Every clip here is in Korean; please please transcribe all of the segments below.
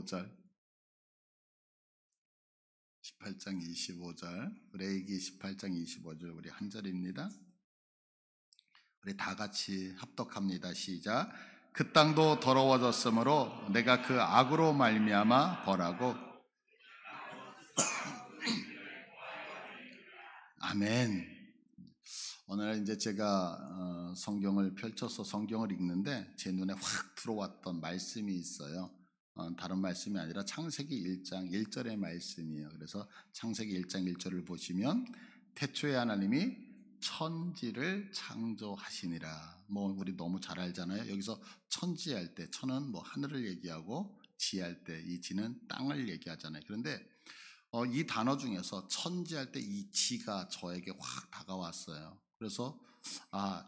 25절. 18장 25절. 레위기 18장 25절 우리 한 절입니다. 우리 다 같이 합독합니다. 시작. 그 땅도 더러워졌으므로 내가 그 악으로 말미암아 벌하고. 아멘. 오늘 이제 제가 성경을 펼쳐서 성경을 읽는데 제 눈에 확 들어왔던 말씀이 있어요. 다른 말씀이 아니라 창세기 1장 1절의 말씀이에요. 그래서 창세기 1장 1절을 보시면 태초에 하나님이 천지를 창조하시니라. 우리 너무 잘 알잖아요. 여기서 천지할 때 천은 하늘을 얘기하고 지할 때 이 지는 땅을 얘기하잖아요. 그런데 이 단어 중에서 천지할 때 이 지가 저에게 확 다가왔어요. 그래서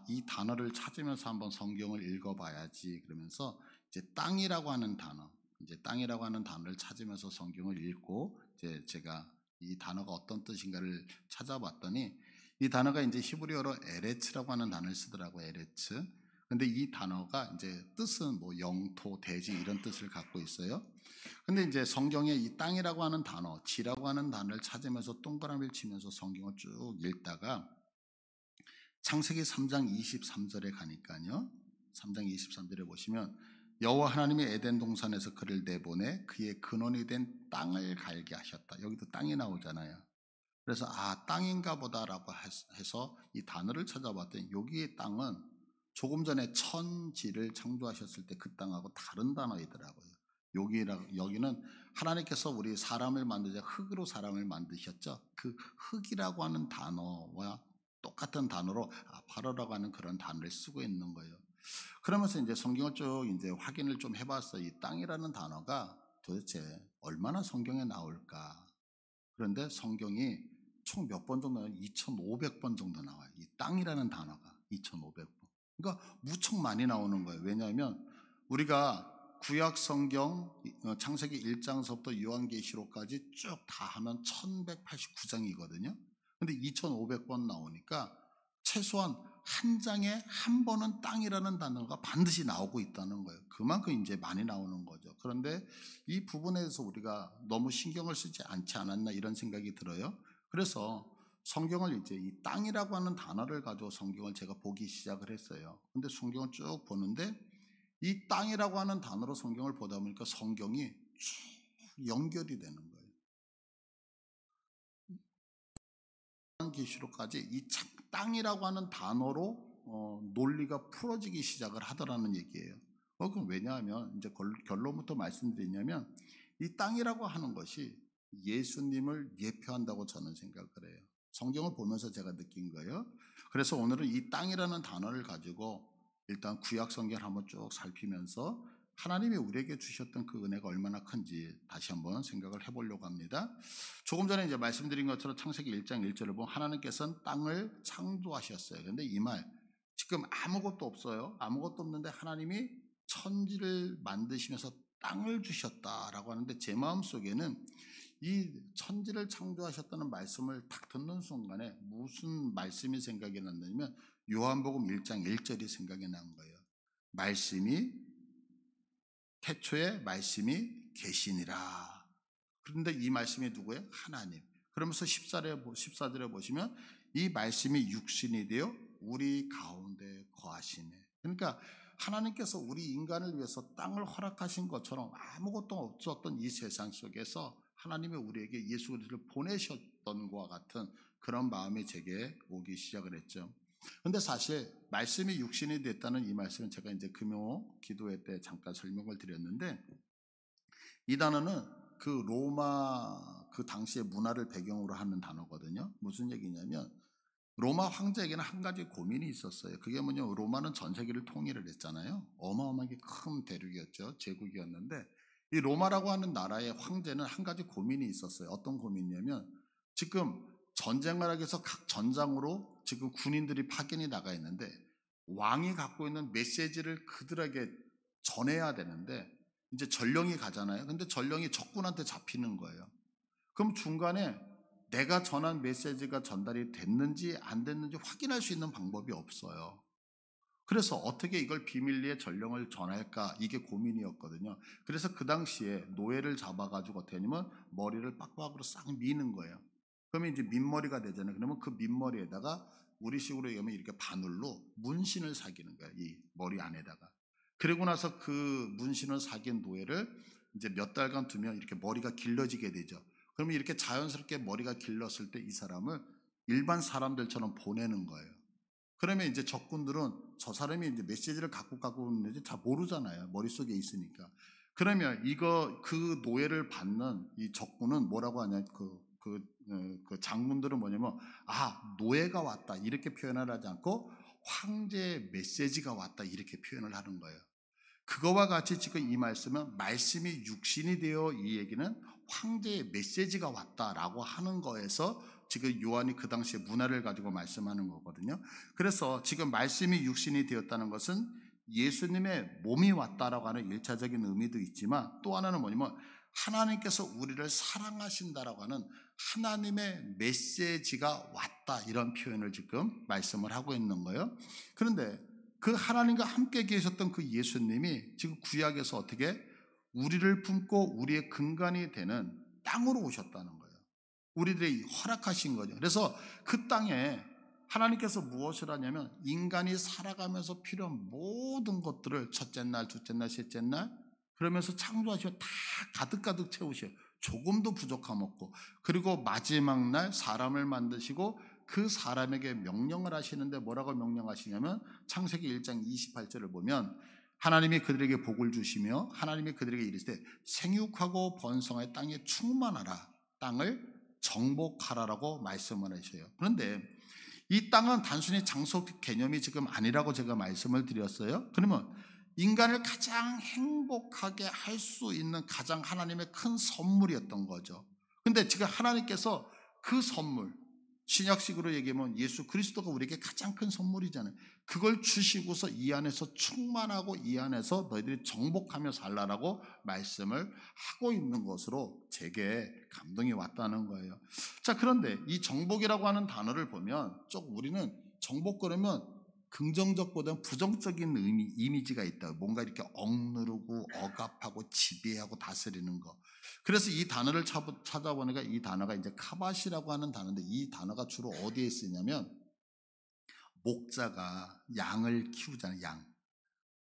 이 단어를 찾으면서 한번 성경을 읽어봐야지 그러면서 이제 땅이라고 하는 단어를 찾으면서 성경을 읽고 이제 제가 이 단어가 어떤 뜻인가를 찾아봤더니 이 단어가 이제 히브리어로 에레츠라고 하는 단어를 쓰더라고요. 에레츠. 근데 이 단어가 이제 뜻은 영토, 대지 이런 뜻을 갖고 있어요. 근데 이제 성경에 이 땅이라고 하는 단어, 지라고 하는 단어를 찾으면서 동그라미를 치면서 성경을 쭉 읽다가 창세기 3장 23절에 가니까요. 3장 23절에 보시면 여호와 하나님이 에덴 동산에서 그를 내보내 그의 근원이 된 땅을 갈게 하셨다. 여기도 땅이 나오잖아요. 그래서 땅인가 보다라고 해서 이 단어를 찾아봤더니 여기의 땅은 조금 전에 천지를 창조하셨을 때 그 땅하고 다른 단어이더라고요. 여기는 하나님께서 우리 사람을 만드자 흙으로 사람을 만드셨죠. 그 흙이라고 하는 단어와 똑같은 단어로 아파로라고 하는 그런 단어를 쓰고 있는 거예요. 그러면서 이제 성경을 쭉 이제 확인을 좀 해봤어요. 이 땅이라는 단어가 도대체 얼마나 성경에 나올까? 그런데 성경이 총 몇 번 정도 나와요? 2,500번 정도 나와요. 이 땅이라는 단어가 2,500번. 그러니까 무척 많이 나오는 거예요. 왜냐하면 우리가 구약 성경 창세기 1장서부터 요한계시록까지 쭉 다 하면 1189장이거든요. 근데 2,500번 나오니까 최소한 한 장에 한 번은 땅이라는 단어가 반드시 나오고 있다는 거예요. 그만큼 이제 많이 나오는 거죠. 그런데 이 부분에 대해서 우리가 너무 신경을 쓰지 않지 않았나 이런 생각이 들어요. 그래서 성경을 이제 이 땅이라고 하는 단어를 가지고 성경을 제가 보기 시작을 했어요. 근데 성경을 쭉 보는데 이 땅이라고 하는 단어로 성경을 보다 보니까 성경이 쭉 연결이 되는 거예요. 계시록까지 이 땅이라고 하는 단어로 논리가 풀어지기 시작을 하더라는 얘기예요. 그럼 왜냐하면 이제 결론부터 말씀드리냐면 이 땅이라고 하는 것이 예수님을 예표한다고 저는 생각을 해요. 성경을 보면서 제가 느낀 거예요. 그래서 오늘은 이 땅이라는 단어를 가지고 일단 구약 성경을 한번 쭉 살피면서 하나님이 우리에게 주셨던 그 은혜가 얼마나 큰지 다시 한번 생각을 해보려고 합니다. 조금 전에 이제 말씀드린 것처럼 창세기 1장 1절을 보면 하나님께서는 땅을 창조하셨어요. 그런데 이 말 지금 아무것도 없어요. 아무것도 없는데 하나님이 천지를 만드시면서 땅을 주셨다라고 하는데 제 마음속에는 이 천지를 창조하셨다는 말씀을 딱 듣는 순간에 무슨 말씀이 생각이 났냐면 요한복음 1장 1절이 생각이 난 거예요. 태초에 말씀이 계시니라. 그런데 이 말씀이 누구예요? 하나님. 그러면서 14절에 보시면 이 말씀이 육신이 되어 우리 가운데 거하시네. 그러니까 하나님께서 우리 인간을 위해서 땅을 허락하신 것처럼 아무것도 없었던 이 세상 속에서 하나님이 우리에게 예수 그리스도를 보내셨던 것과 같은 그런 마음이 제게 오기 시작을 했죠. 근데 사실 말씀이 육신이 됐다는 이 말씀은 제가 이제 금요 기도회 때 잠깐 설명을 드렸는데 이 단어는 그 로마 그 당시의 문화를 배경으로 하는 단어거든요. 무슨 얘기냐면 로마 황제에게는 한 가지 고민이 있었어요. 그게 뭐냐면 로마는 전 세계를 통일을 했잖아요. 어마어마하게 큰 대륙이었죠. 제국이었는데 이 로마라고 하는 나라의 황제는 한 가지 고민이 있었어요. 어떤 고민이냐면 지금 전쟁을 하기 위해서 각 전장으로 지금 군인들이 파견이 나가 있는데 왕이 갖고 있는 메시지를 그들에게 전해야 되는데 이제 전령이 가잖아요. 근데 전령이 적군한테 잡히는 거예요. 그럼 중간에 내가 전한 메시지가 전달이 됐는지 안 됐는지 확인할 수 있는 방법이 없어요. 그래서 어떻게 이걸 비밀리에 전령을 전할까 이게 고민이었거든요. 그래서 그 당시에 노예를 잡아가지고 어떻게 하냐면 머리를 빡빡으로 싹 미는 거예요. 그러면 이제 민머리가 되잖아요. 그러면 그 민머리에다가 우리식으로 얘기하면 이렇게 바늘로 문신을 새기는 거예요. 이 머리 안에다가. 그리고 나서 그 문신을 새긴 노예를 이제 몇 달간 두면 이렇게 머리가 길러지게 되죠. 그러면 이렇게 자연스럽게 머리가 길렀을 때 이 사람을 일반 사람들처럼 보내는 거예요. 그러면 이제 적군들은 저 사람이 이제 메시지를 갖고 있는지 잘 모르잖아요. 머릿속에 있으니까. 그러면 그 노예를 받는 이 적군은 뭐라고 하냐, 그 장군들은 뭐냐면, 노예가 왔다. 이렇게 표현을 하지 않고, 황제의 메시지가 왔다. 이렇게 표현을 하는 거예요. 그거와 같이 지금 이 말씀은 말씀이 육신이 되어 이 얘기는 황제의 메시지가 왔다라고 하는 거에서 지금 요한이 그 당시에 문화를 가지고 말씀하는 거거든요. 그래서 지금 말씀이 육신이 되었다는 것은 예수님의 몸이 왔다라고 하는 1차적인 의미도 있지만 또 하나는 뭐냐면 하나님께서 우리를 사랑하신다라고 하는 하나님의 메시지가 왔다 이런 표현을 지금 말씀을 하고 있는 거예요. 그런데 그 하나님과 함께 계셨던 그 예수님이 지금 구약에서 어떻게 우리를 품고 우리의 근간이 되는 땅으로 오셨다는 거예요. 우리들이 허락하신 거죠. 그래서 그 땅에 하나님께서 무엇을 하냐면 인간이 살아가면서 필요한 모든 것들을 첫째 날, 둘째 날, 셋째 날 그러면서 창조하시고 다 가득가득 채우셔요. 조금도 부족함 없고. 그리고 마지막 날 사람을 만드시고 그 사람에게 명령을 하시는데 뭐라고 명령하시냐면 창세기 1장 28절을 보면 하나님이 그들에게 복을 주시며 하나님이 그들에게 이르시되 생육하고 번성하여 땅에 충만하라 땅을 정복하라라고 말씀을 하셔요. 그런데 이 땅은 단순히 장소 개념이 지금 아니라고 제가 말씀을 드렸어요. 그러면 인간을 가장 행복하게 할 수 있는 가장 하나님의 큰 선물이었던 거죠. 근데 지금 하나님께서 그 선물, 신약식으로 얘기하면 예수 그리스도가 우리에게 가장 큰 선물이잖아요. 그걸 주시고서 이 안에서 충만하고 이 안에서 너희들이 정복하며 살라라고 말씀을 하고 있는 것으로 제게 감동이 왔다는 거예요. 자, 그런데 이 정복이라고 하는 단어를 보면 우리는 정복 그러면 긍정적보다는 부정적인 이미지가 있다. 뭔가 이렇게 억누르고 억압하고 지배하고 다스리는 거. 그래서 이 단어를 찾아보니까 이 단어가 이제 카바시라고 하는 단어인데 이 단어가 주로 어디에 쓰냐면 목자가 양을 키우잖아요.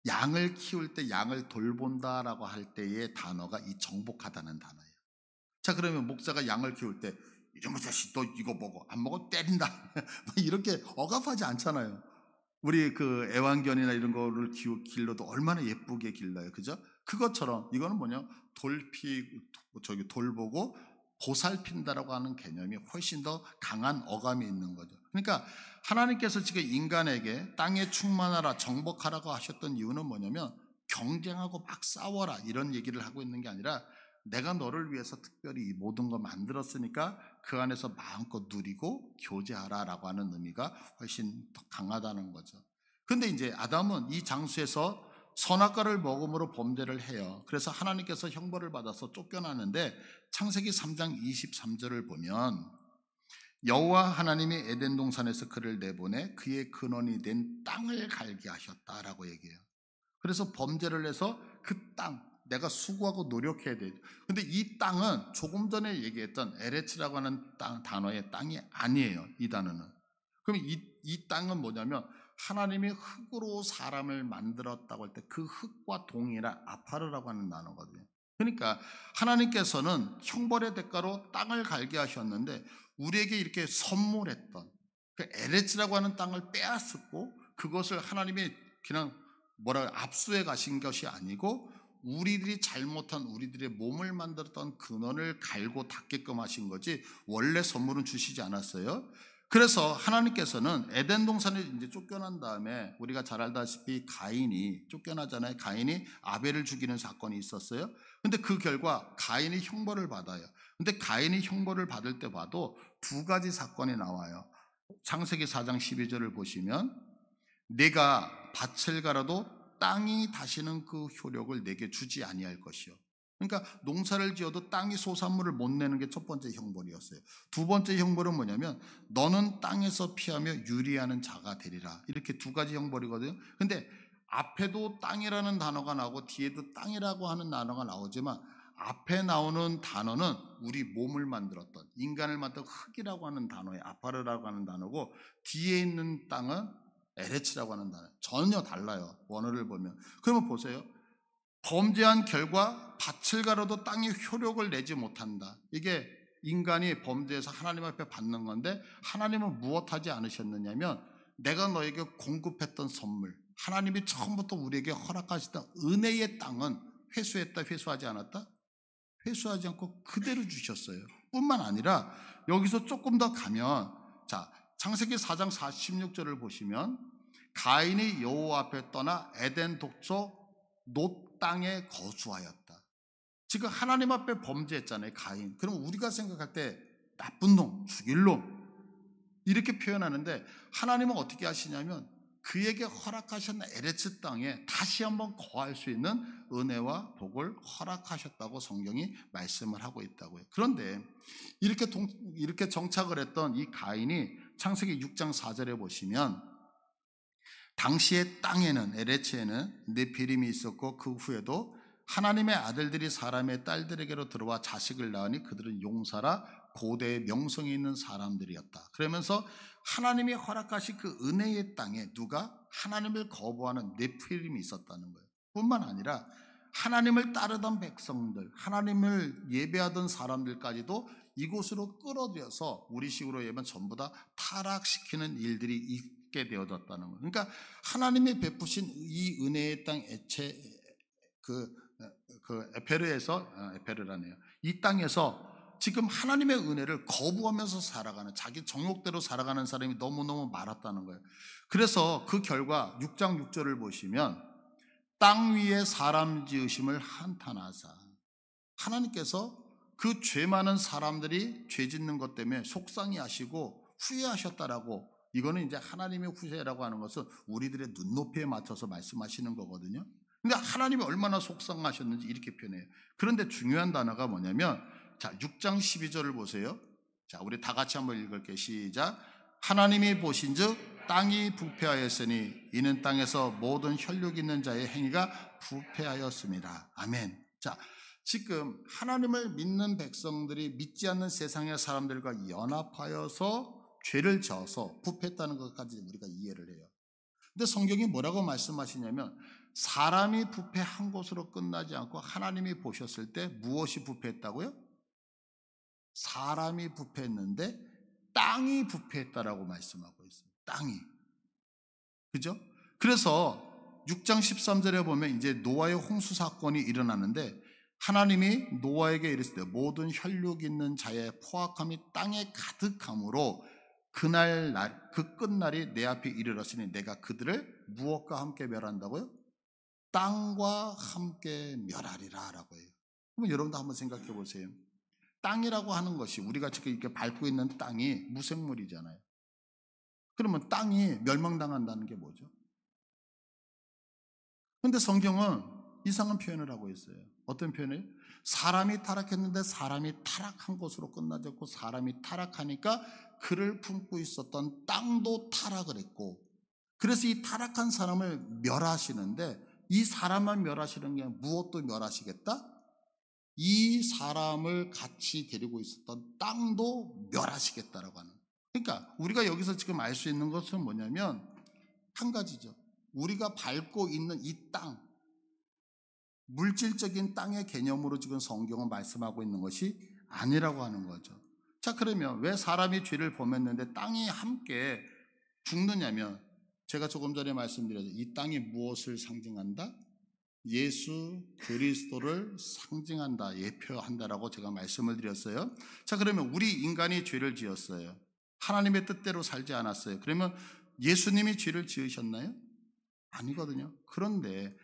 양을 키울 때 양을 돌본다라고 할 때의 단어가 이 정복하다는 단어예요. 자, 그러면 목자가 양을 키울 때 이놈의 자식 너 이거 먹어 안 먹어 때린다 이렇게 억압하지 않잖아요. 우리 그 애완견이나 이런 거를 길러도 얼마나 예쁘게 길러요. 그죠? 그것처럼 이거는 뭐냐? 돌보고 보살핀다라고 하는 개념이 훨씬 더 강한 어감이 있는 거죠. 그러니까 하나님께서 지금 인간에게 땅에 충만하라, 정복하라고 하셨던 이유는 뭐냐면 경쟁하고 막 싸워라 이런 얘기를 하고 있는 게 아니라 내가 너를 위해서 특별히 이 모든 걸 만들었으니까 그 안에서 마음껏 누리고 교제하라라고 하는 의미가 훨씬 더 강하다는 거죠. 그런데 이제 아담은 이 장소에서 선악과를 먹음으로 범죄를 해요. 그래서 하나님께서 형벌을 받아서 쫓겨나는데 창세기 3장 23절을 보면 여호와 하나님이 에덴 동산에서 그를 내보내 그의 근원이 된 땅을 갈게 하셨다라고 얘기해요. 그래서 범죄를 해서 그 땅, 내가 수고하고 노력해야 돼요. 근데 이 땅은 조금 전에 얘기했던 에레츠라고 하는 단어의 땅이 아니에요. 이 단어는. 그럼 이 땅은 뭐냐면 하나님이 흙으로 사람을 만들었다고 할 때 그 흙과 동일한 아파르라고 하는 단어거든요. 그러니까 하나님께서는 형벌의 대가로 땅을 갈게 하셨는데 우리에게 이렇게 선물했던 그 에레츠라고 하는 땅을 빼앗았고 그것을 하나님이 그냥 압수해 가신 것이 아니고 우리들이 잘못한 우리들의 몸을 만들었던 근원을 갈고 닦게끔 하신 거지 원래 선물은 주시지 않았어요. 그래서 하나님께서는 에덴 동산에 이제 쫓겨난 다음에 우리가 잘 알다시피 가인이 쫓겨나잖아요. 가인이 아벨을 죽이는 사건이 있었어요. 근데 그 결과 가인이 형벌을 받아요. 근데 가인이 형벌을 받을 때 봐도 두 가지 사건이 나와요. 창세기 4장 12절을 보시면 내가 밭을 갈아도 땅이 다시는 그 효력을 내게 주지 아니할 것이요. 그러니까 농사를 지어도 땅이 소산물을 못 내는 게 첫 번째 형벌이었어요. 두 번째 형벌은 뭐냐면 너는 땅에서 피하며 유리하는 자가 되리라. 이렇게 두 가지 형벌이거든요. 근데 앞에도 땅이라는 단어가 나오고 뒤에도 땅이라고 하는 단어가 나오지만 앞에 나오는 단어는 우리 몸을 만들었던 인간을 만든 흙이라고 하는 단어의 아파르라고 하는 단어고 뒤에 있는 땅은 에레츠라고 하는 단어. 전혀 달라요. 원어를 보면. 그러면 보세요. 범죄한 결과 밭을 가로도 땅이 효력을 내지 못한다. 이게 인간이 범죄해서 하나님 앞에 받는 건데 하나님은 무엇하지 않으셨느냐면 내가 너에게 공급했던 선물, 하나님이 처음부터 우리에게 허락하시던 은혜의 땅은 회수했다, 회수하지 않았다? 회수하지 않고 그대로 주셨어요. 뿐만 아니라 여기서 조금 더 가면 자, 창세기 4장 46절을 보시면 가인이 여호와 앞에 떠나 에덴 독초 놋 땅에 거주하였다. 지금 하나님 앞에 범죄했잖아요, 가인. 그럼 우리가 생각할 때 나쁜 놈, 죽일 놈 이렇게 표현하는데 하나님은 어떻게 하시냐면 그에게 허락하신 에레츠 땅에 다시 한번 거할 수 있는 은혜와 복을 허락하셨다고 성경이 말씀을 하고 있다고요. 그런데 이렇게 정착을 했던 이 가인이 창세기 6장 4절에 보시면 당시의 땅에는 에레츠에는 네피림이 있었고 그 후에도 하나님의 아들들이 사람의 딸들에게로 들어와 자식을 낳으니 그들은 용사라 고대의 명성이 있는 사람들이었다. 그러면서 하나님이 허락하신 그 은혜의 땅에 누가 하나님을 거부하는 네피림이 있었다는 거예요. 뿐만 아니라 하나님을 따르던 백성들, 하나님을 예배하던 사람들까지도 이곳으로 끌어들여서 우리식으로 얘기하면 전부 다 타락시키는 일들이 있게 되어졌다는 거예요. 그러니까 하나님이 베푸신 이 은혜의 땅 에페르라네요. 이 땅에서 지금 하나님의 은혜를 거부하면서 살아가는 자기 정욕대로 살아가는 사람이 너무너무 많았다는 거예요. 그래서 그 결과 6장 6절을 보시면 땅 위에 사람 지으심을 한탄하사 하나님께서 그 죄 많은 사람들이 죄 짓는 것 때문에 속상해 하시고 후회하셨다라고 이거는 이제 하나님의 후회라고 하는 것은 우리들의 눈높이에 맞춰서 말씀하시는 거거든요. 그러니까 하나님이 얼마나 속상하셨는지 이렇게 표현해요. 그런데 중요한 단어가 뭐냐면 자 6장 12절을 보세요. 자 우리 다 같이 한번 읽을게요. 시작. 하나님이 보신즉 땅이 부패하였으니 이는 땅에서 모든 혈육 있는 자의 행위가 부패하였습니다. 아멘. 자 지금 하나님을 믿는 백성들이 믿지 않는 세상의 사람들과 연합하여서 죄를 져서 부패했다는 것까지 우리가 이해를 해요. 근데 성경이 뭐라고 말씀하시냐면 사람이 부패한 것으로 끝나지 않고 하나님이 보셨을 때 무엇이 부패했다고요? 사람이 부패했는데 땅이 부패했다라고 말씀하고 있어요. 땅이. 그죠? 그래서 6장 13절에 보면 이제 노아의 홍수 사건이 일어나는데 하나님이 노아에게 이르시되 모든 혈육 있는 자의 포악함이 땅에 가득함으로 그 끝날이 내 앞에 이르렀으니 내가 그들을 무엇과 함께 멸한다고요? 땅과 함께 멸하리라 라고 해요. 그럼 여러분도 한번 생각해 보세요. 땅이라고 하는 것이 우리가 지금 이렇게 밟고 있는 땅이 무생물이잖아요. 그러면 땅이 멸망당한다는 게 뭐죠? 그런데 성경은 이상한 표현을 하고 있어요. 어떤 표현이에요? 사람이 타락했는데 사람이 타락한 것으로 끝나지 않고 사람이 타락하니까 그를 품고 있었던 땅도 타락을 했고 그래서 이 타락한 사람을 멸하시는데 이 사람만 멸하시는 게 무엇도 멸하시겠다? 이 사람을 같이 데리고 있었던 땅도 멸하시겠다라고 하는. 그러니까 우리가 여기서 지금 알 수 있는 것은 뭐냐면 한 가지죠. 우리가 밟고 있는 이 땅, 물질적인 땅의 개념으로 지금 성경은 말씀하고 있는 것이 아니라고 하는 거죠. 자, 그러면 왜 사람이 죄를 범했는데 땅이 함께 죽느냐면 제가 조금 전에 말씀드렸죠. 이 땅이 무엇을 상징한다? 예수 그리스도를 상징한다, 예표한다라고 제가 말씀을 드렸어요. 자, 그러면 우리 인간이 죄를 지었어요. 하나님의 뜻대로 살지 않았어요. 그러면 예수님이 죄를 지으셨나요? 아니거든요. 그런데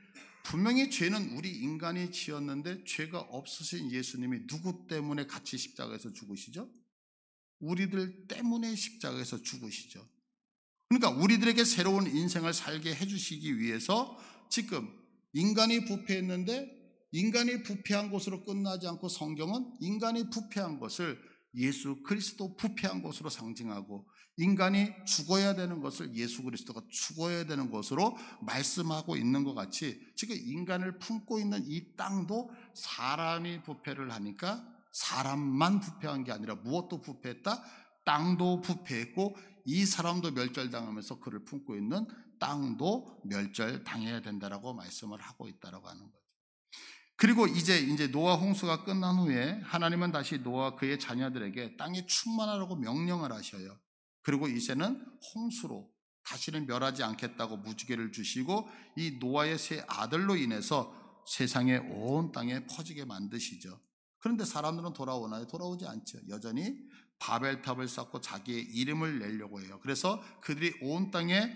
분명히 죄는 우리 인간이 지었는데 죄가 없으신 예수님이 누구 때문에 같이 십자가에서 죽으시죠? 우리들 때문에 십자가에서 죽으시죠. 그러니까 우리들에게 새로운 인생을 살게 해주시기 위해서 지금 인간이 부패했는데 인간이 부패한 것으로 끝나지 않고 성경은 인간이 부패한 것을 예수 그리스도 부패한 것으로 상징하고 인간이 죽어야 되는 것을 예수 그리스도가 죽어야 되는 것으로 말씀하고 있는 것 같이 지금 인간을 품고 있는 이 땅도 사람이 부패를 하니까 사람만 부패한 게 아니라 무엇도 부패했다? 땅도 부패했고 이 사람도 멸절당하면서 그를 품고 있는 땅도 멸절당해야 된다라고 말씀을 하고 있다라고 하는 거죠. 그리고 이제 노아 홍수가 끝난 후에 하나님은 다시 노아와 그의 자녀들에게 땅에 충만하라고 명령을 하셔요. 그리고 이제는 홍수로 다시는 멸하지 않겠다고 무지개를 주시고 이 노아의 세 아들로 인해서 세상의 온 땅에 퍼지게 만드시죠. 그런데 사람들은 돌아오나요? 돌아오지 않죠. 여전히 바벨탑을 쌓고 자기의 이름을 내려고 해요. 그래서 그들이 온 땅에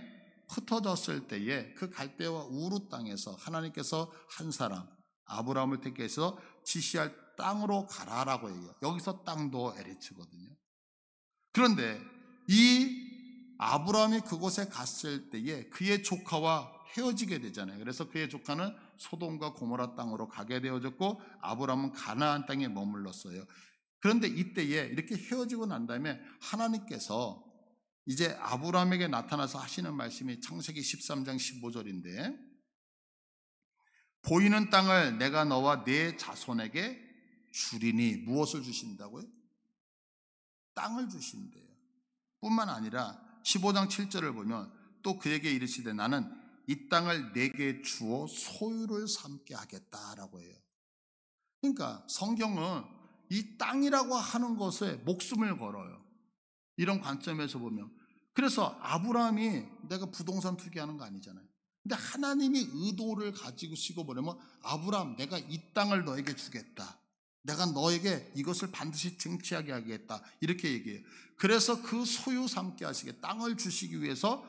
흩어졌을 때에 그 갈대와 우루 땅에서 하나님께서 한 사람 아브라함을 택해서 지시할 땅으로 가라라고 해요. 여기서 땅도 에레츠거든요. 그런데 이 아브라함이 그곳에 갔을 때에 그의 조카와 헤어지게 되잖아요. 그래서 그의 조카는 소돔과 고모라 땅으로 가게 되어졌고 아브라함은 가나안 땅에 머물렀어요. 그런데 이때에 이렇게 헤어지고 난 다음에 하나님께서 이제 아브라함에게 나타나서 하시는 말씀이 창세기 13장 15절인데 보이는 땅을 내가 너와 네 자손에게 주리니 무엇을 주신다고요? 땅을 주신대요. 뿐만 아니라 15장 7절을 보면 또 그에게 이르시되 나는 이 땅을 내게 주어 소유를 삼게 하겠다라고 해요. 그러니까 성경은 이 땅이라고 하는 것에 목숨을 걸어요. 이런 관점에서 보면. 그래서 아브라함이 내가 부동산 투기하는 거 아니잖아요. 근데 하나님이 의도를 가지고 쓰고 보려면 아브라함 내가 이 땅을 너에게 주겠다. 내가 너에게 이것을 반드시 쟁취하게 하겠다. 이렇게 얘기해요. 그래서 그 소유 삼게 하시게 땅을 주시기 위해서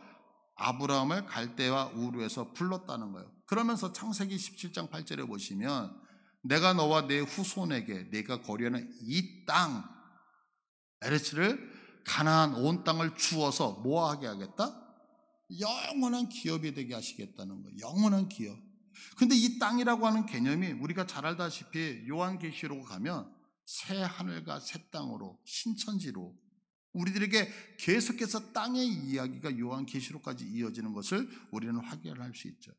아브라함을 갈대와 우르에서 불렀다는 거예요. 그러면서 창세기 17장 8절에 보시면 내가 너와 내 후손에게 내가 거류하는 이 땅 에레츠를 가나안 온 땅을 주어서 뭐하게 하겠다? 영원한 기업이 되게 하시겠다는 거예요. 영원한 기업. 근데 이 땅이라고 하는 개념이 우리가 잘 알다시피 요한계시록 가면 새 하늘과 새 땅으로 신천지로 우리들에게 계속해서 땅의 이야기가 요한계시록까지 이어지는 것을 우리는 확인할 수 있죠.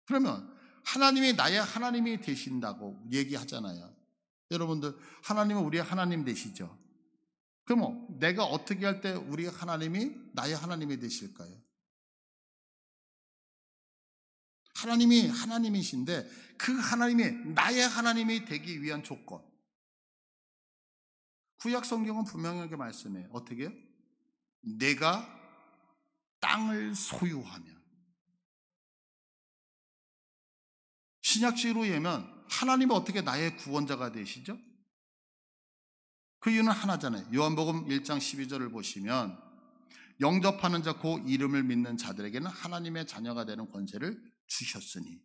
그러면 하나님이 나의 하나님이 되신다고 얘기하잖아요. 여러분들 하나님은 우리의 하나님 되시죠. 그럼 내가 어떻게 할 때 우리 하나님이 나의 하나님이 되실까요? 하나님이 하나님이신데 그 하나님이 나의 하나님이 되기 위한 조건. 구약 성경은 분명하게 말씀해요. 어떻게 해요? 내가 땅을 소유하면. 신약식으로 얘기하면 하나님은 어떻게 나의 구원자가 되시죠? 그 이유는 하나잖아요. 요한복음 1장 12절을 보시면 영접하는 자 그 이름을 믿는 자들에게는 하나님의 자녀가 되는 권세를 주셨으니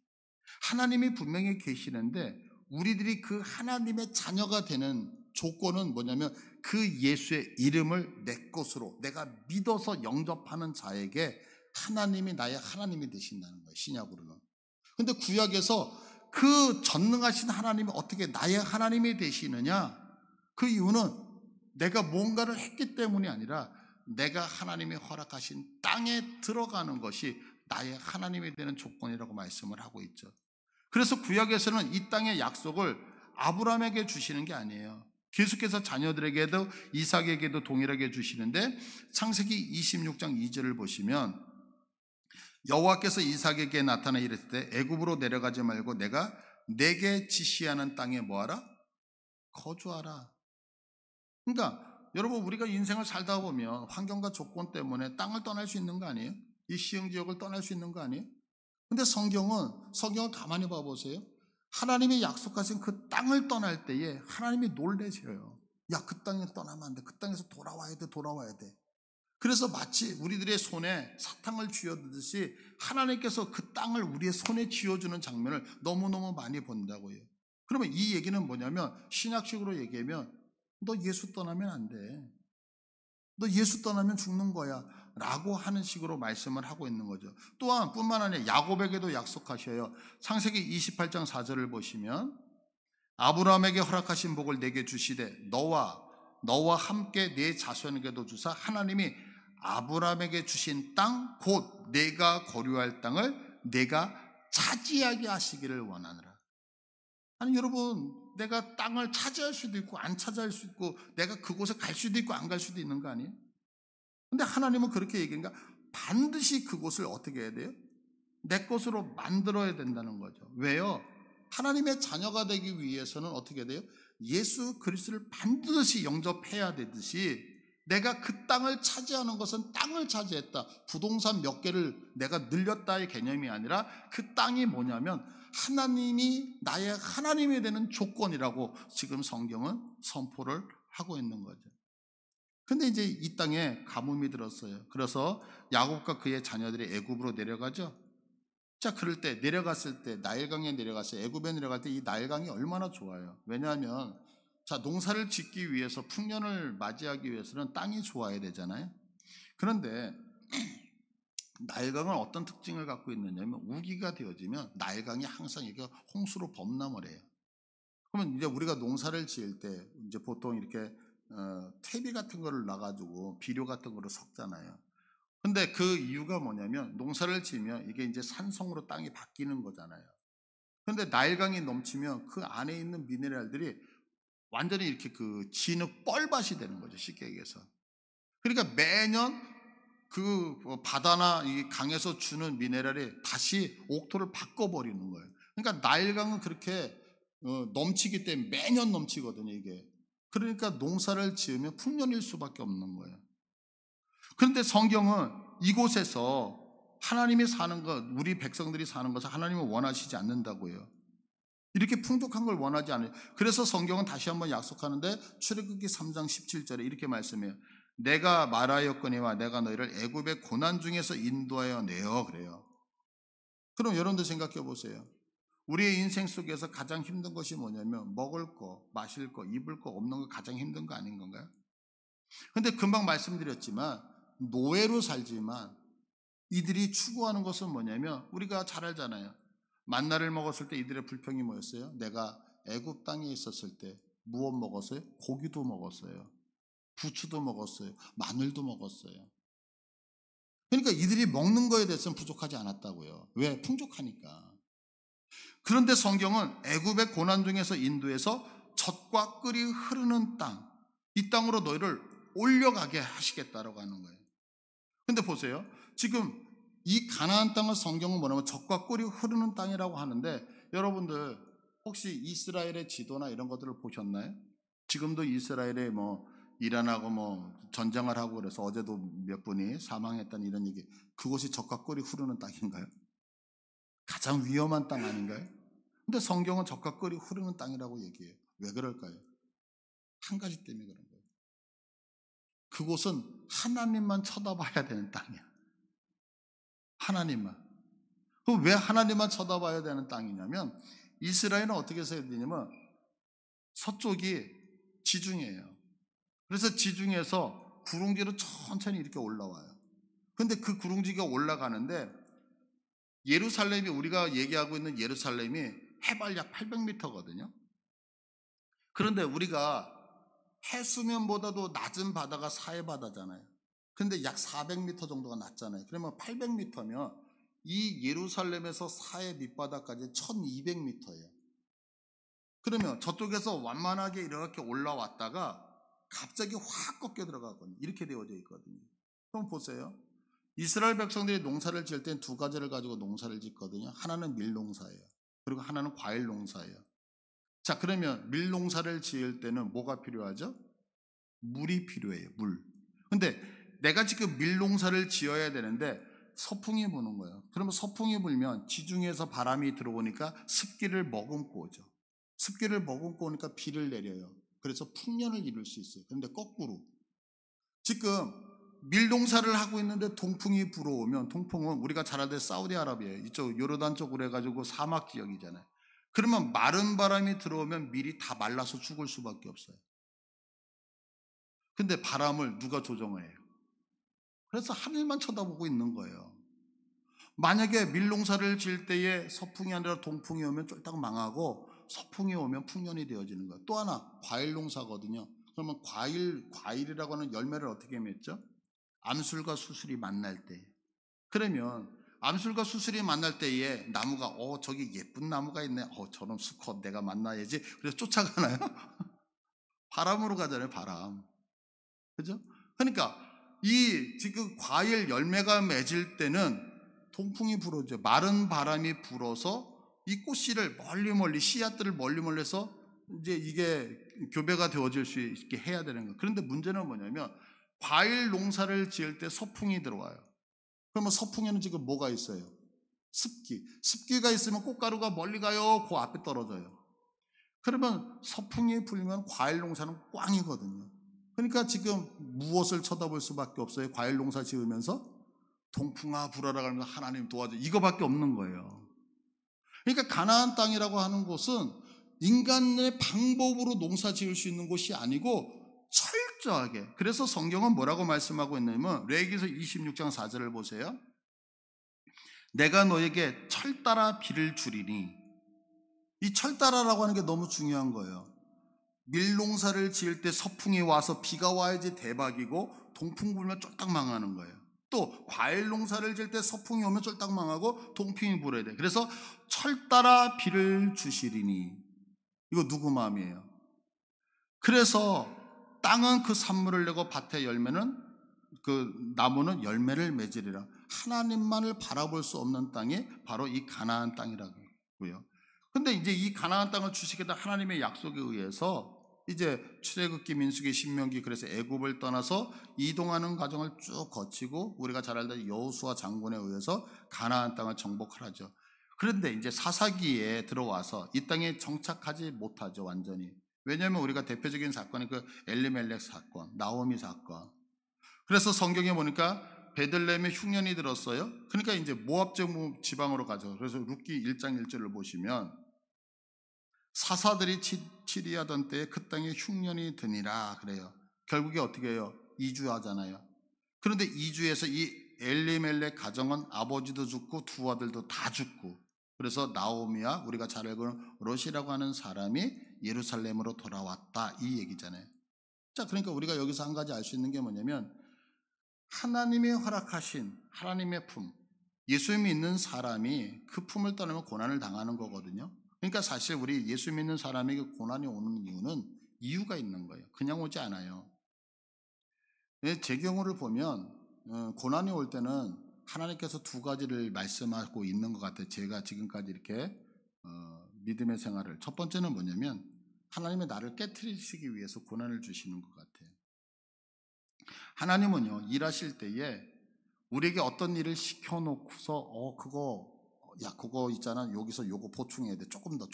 하나님이 분명히 계시는데 우리들이 그 하나님의 자녀가 되는 조건은 뭐냐면 그 예수의 이름을 내 것으로 내가 믿어서 영접하는 자에게 하나님이 나의 하나님이 되신다는 거예요. 신약으로는. 근데 구약에서 그 전능하신 하나님이 어떻게 나의 하나님이 되시느냐? 그 이유는 내가 뭔가를 했기 때문이 아니라 내가 하나님이 허락하신 땅에 들어가는 것이 나의 하나님이 되는 조건이라고 말씀을 하고 있죠. 그래서 구약에서는 이 땅의 약속을 아브라함에게 주시는 게 아니에요. 계속해서 자녀들에게도 이삭에게도 동일하게 주시는데 창세기 26장 2절을 보시면 여호와께서 이삭에게 나타나 이르실 때 애굽으로 내려가지 말고 내가 내게 지시하는 땅에 뭐하라? 거주하라. 그러니까 여러분 우리가 인생을 살다 보면 환경과 조건 때문에 땅을 떠날 수 있는 거 아니에요? 이 시흥지역을 떠날 수 있는 거 아니에요? 근데 성경을 가만히 봐보세요. 하나님이 약속하신 그 땅을 떠날 때에 하나님이 놀라셔요. 야, 그 땅에 떠나면 안 돼. 그 땅에서 돌아와야 돼. 그래서 마치 우리들의 손에 사탕을 쥐어주듯이 하나님께서 그 땅을 우리의 손에 쥐어주는 장면을 너무너무 많이 본다고요. 그러면 이 얘기는 뭐냐면 신약식으로 얘기하면 너 예수 떠나면 안 돼. 너 예수 떠나면 죽는 거야. 라고 하는 식으로 말씀을 하고 있는 거죠. 또한 뿐만 아니라 야곱에게도 약속하셔요. 창세기 28장 4절을 보시면 아브라함에게 허락하신 복을 내게 주시되 너와 함께 네 자손에게도 주사 하나님이 아브라함에게 주신 땅 곧 내가 거류할 땅을 내가 차지하게 하시기를 원하노라. 아니 여러분, 내가 땅을 차지할 수도 있고 안 차지할 수도 있고 내가 그곳에 갈 수도 있고 안 갈 수도 있는 거 아니에요? 근데 하나님은 그렇게 얘기하니까 반드시 그곳을 어떻게 해야 돼요? 내 것으로 만들어야 된다는 거죠. 왜요? 하나님의 자녀가 되기 위해서는 어떻게 해야 돼요? 예수 그리스도를 반드시 영접해야 되듯이 내가 그 땅을 차지하는 것은 땅을 차지했다, 부동산 몇 개를 내가 늘렸다의 개념이 아니라 그 땅이 뭐냐면 하나님이 나의 하나님이 되는 조건이라고 지금 성경은 선포를 하고 있는 거죠. 근데 이제 이 땅에 가뭄이 들었어요. 그래서 야곱과 그의 자녀들이 애굽으로 내려가죠. 자, 그럴 때 내려갔을 때 나일강에 내려갔어요. 애굽에 내려갈 때 이 나일강이 얼마나 좋아요. 왜냐하면 자, 농사를 짓기 위해서 풍년을 맞이하기 위해서는 땅이 좋아야 되잖아요. 그런데 나일강은 어떤 특징을 갖고 있느냐면 우기가 되어지면 나일강이 항상 이렇게 홍수로 범람을 해요. 그러면 이제 우리가 농사를 지을 때 이제 보통 이렇게 퇴비 같은 거를 놔가지고 비료 같은 거를 섞잖아요. 근데 그 이유가 뭐냐면 농사를 지으면 이게 이제 산성으로 땅이 바뀌는 거잖아요. 근데 나일강이 넘치면 그 안에 있는 미네랄들이 완전히 이렇게 그 진흙 뻘밭이 되는 거죠, 쉽게 얘기해서. 그러니까 매년 그 바다나 이 강에서 주는 미네랄이 다시 옥토를 바꿔버리는 거예요. 그러니까 나일강은 그렇게 넘치기 때문에 매년 넘치거든요, 이게. 그러니까 농사를 지으면 풍년일 수밖에 없는 거예요. 그런데 성경은 이곳에서 하나님이 사는 것, 우리 백성들이 사는 것을 하나님은 원하시지 않는다고요. 이렇게 풍족한 걸 원하지 않아요. 그래서 성경은 다시 한번 약속하는데 출애굽기 3장 17절에 이렇게 말씀해요. 내가 말하였거니와 내가 너희를 애굽의 고난 중에서 인도하여 내어, 그래요. 그럼 여러분들 생각해 보세요. 우리의 인생 속에서 가장 힘든 것이 뭐냐면 먹을 거, 마실 거, 입을 거 없는 거 가장 힘든 거 아닌 건가요? 근데 금방 말씀드렸지만 노예로 살지만 이들이 추구하는 것은 뭐냐면 우리가 잘 알잖아요. 만나를 먹었을 때 이들의 불평이 뭐였어요? 내가 애굽 땅에 있었을 때 무엇 먹었어요? 고기도 먹었어요. 부추도 먹었어요. 마늘도 먹었어요. 그러니까 이들이 먹는 거에 대해서는 부족하지 않았다고요. 왜? 풍족하니까. 그런데 성경은 애굽의 고난 중에서 인도해서 젖과 꿀이 흐르는 땅, 이 땅으로 너희를 올려가게 하시겠다라고 하는 거예요. 근데 보세요. 지금 이 가나안 땅을 성경은 뭐냐면 젖과 꿀이 흐르는 땅이라고 하는데 여러분들 혹시 이스라엘의 지도나 이런 것들을 보셨나요? 지금도 이스라엘에 뭐 이란하고 뭐 전쟁을 하고 그래서 어제도 몇 분이 사망했다는 이런 얘기, 그곳이 젖과 꿀이 흐르는 땅인가요? 가장 위험한 땅 아닌가요? 근데 성경은 젖과 꿀이 흐르는 땅이라고 얘기해요. 왜 그럴까요? 한 가지 때문에 그런 거예요. 그곳은 하나님만 쳐다봐야 되는 땅이야. 하나님만. 그럼 왜 하나님만 쳐다봐야 되는 땅이냐면 이스라엘은 어떻게 해야 되냐면 서쪽이 지중해예요. 그래서 지중해에서 구릉지로 천천히 이렇게 올라와요. 근데 그 구릉지가 올라가는데 예루살렘이, 우리가 얘기하고 있는 예루살렘이 해발 약 800m거든요. 그런데 우리가 해수면보다도 낮은 바다가 사해바다잖아요. 근데 약 400m 정도가 낮잖아요. 그러면 800m면 이 예루살렘에서 사해 밑바닥까지 1200m예요. 그러면 저쪽에서 완만하게 이렇게 올라왔다가 갑자기 확 꺾여 들어가거든요. 이렇게 되어져 있거든요. 그럼 보세요. 이스라엘 백성들이 농사를 지을 땐 두 가지를 가지고 농사를 짓거든요. 하나는 밀농사예요. 그리고 하나는 과일 농사예요. 자, 그러면 밀농사를 지을 때는 뭐가 필요하죠? 물이 필요해요. 물. 근데 내가 지금 밀농사를 지어야 되는데 서풍이 부는 거예요. 그러면 서풍이 불면 지중해에서 바람이 들어오니까 습기를 머금고 오죠. 습기를 머금고 오니까 비를 내려요. 그래서 풍년을 이룰 수 있어요. 그런데 거꾸로 지금 밀농사를 하고 있는데 동풍이 불어오면, 동풍은 우리가 잘 알던 사우디아라비아예요. 이쪽 요르단 쪽으로 해가지고 사막 지역이잖아요. 그러면 마른 바람이 들어오면 밀이 다 말라서 죽을 수밖에 없어요. 근데 바람을 누가 조정해요? 그래서 하늘만 쳐다보고 있는 거예요. 만약에 밀농사를 지을 때에 서풍이 아니라 동풍이 오면 쫄딱 망하고 서풍이 오면 풍년이 되어지는 거예요. 또 하나 과일 농사거든요. 그러면 과일이라고 하는 열매를 어떻게 맺죠? 암술과 수술이 만날 때. 그러면 암술과 수술이 만날 때에 나무가 저기 예쁜 나무가 있네. 저런 수컷 내가 만나야지. 그래서 쫓아가나요? 바람으로 가잖아요. 바람. 그죠? 그러니까 이 지금 과일 열매가 맺을 때는 동풍이 불어죠. 마른 바람이 불어서 이 꽃씨를 멀리 씨앗들을 멀리 해서 이제 이게 교배가 되어질 수 있게 해야 되는 거예요. 그런데 문제는 뭐냐면 과일 농사를 지을 때 서풍이 들어와요. 그러면 서풍에는 지금 뭐가 있어요? 습기가 있으면 꽃가루가 멀리 가요. 그 앞에 떨어져요. 그러면 서풍이 불면 과일 농사는 꽝이거든요. 그러니까 지금 무엇을 쳐다볼 수밖에 없어요? 과일 농사 지으면서 동풍아 불어라 하면서 하나님 도와줘. 이거밖에 없는 거예요. 그러니까 가나안 땅이라고 하는 곳은 인간의 방법으로 농사 지을 수 있는 곳이 아니고 철저하게. 그래서 성경은 뭐라고 말씀하고 있냐면 레위기서 26장 4절을 보세요. 내가 너에게 철 따라 비를 주리니. 이 철 따라라고 하는 게 너무 중요한 거예요. 밀농사를 지을 때 서풍이 와서 비가 와야지 대박이고 동풍 불면 쫄딱 망하는 거예요. 또 과일 농사를 지을 때 서풍이 오면 쫄딱 망하고 동풍이 불어야 돼. 그래서 철 따라 비를 주시리니. 이거 누구 마음이에요? 그래서 땅은 그 산물을 내고 밭의 열매는 그 나무는 열매를 맺으리라. 하나님만을 바라볼 수 없는 땅이 바로 이 가나안 땅이라고요. 근데 이제 이 가나안 땅을 주시겠다 하나님의 약속에 의해서 이제 출애굽기, 민수기, 신명기, 그래서 애굽을 떠나서 이동하는 과정을 쭉 거치고 우리가 잘 알던 여호수아 장군에 의해서 가나안 땅을 정복하죠. 그런데 이제 사사기에 들어와서 이 땅에 정착하지 못하죠, 완전히. 왜냐하면 우리가 대표적인 사건이 그 엘리멜렉 사건, 나오미 사건. 그래서 성경에 보니까 베들레헴에 흉년이 들었어요. 그러니까 이제 모압 지방으로 가죠. 그래서 룻기 1장 1절을 보시면 사사들이 치리하던 때에 그 땅에 흉년이 드니라 그래요. 결국에 어떻게 해요? 이주하잖아요. 그런데 이주해서 이 엘리멜렉 가정은 아버지도 죽고 두 아들도 다 죽고, 그래서 나오미와 우리가 잘 알고 있는 롯이라고 하는 사람이 예루살렘으로 돌아왔다 이 얘기잖아요. 자, 그러니까 우리가 여기서 한 가지 알 수 있는 게 뭐냐면 하나님이 허락하신 하나님의 품, 예수 믿는 사람이 그 품을 떠나면 고난을 당하는 거거든요. 그러니까 사실 우리 예수 믿는 사람에게 고난이 오는 이유는 이유가 있는 거예요. 그냥 오지 않아요. 제 경우를 보면 고난이 올 때는 하나님께서 두 가지를 말씀하고 있는 것 같아요. 제가 지금까지 이렇게 믿음의 생활을, 첫 번째는 뭐냐면 하나님의 나를 깨트리시기 위해서 고난을 주시는 것 같아요. 하나님은요, 일하실 때에 우리에게 어떤 일을 시켜놓고서 그거 있잖아, 여기서 요거 보충해야 돼, 조금 더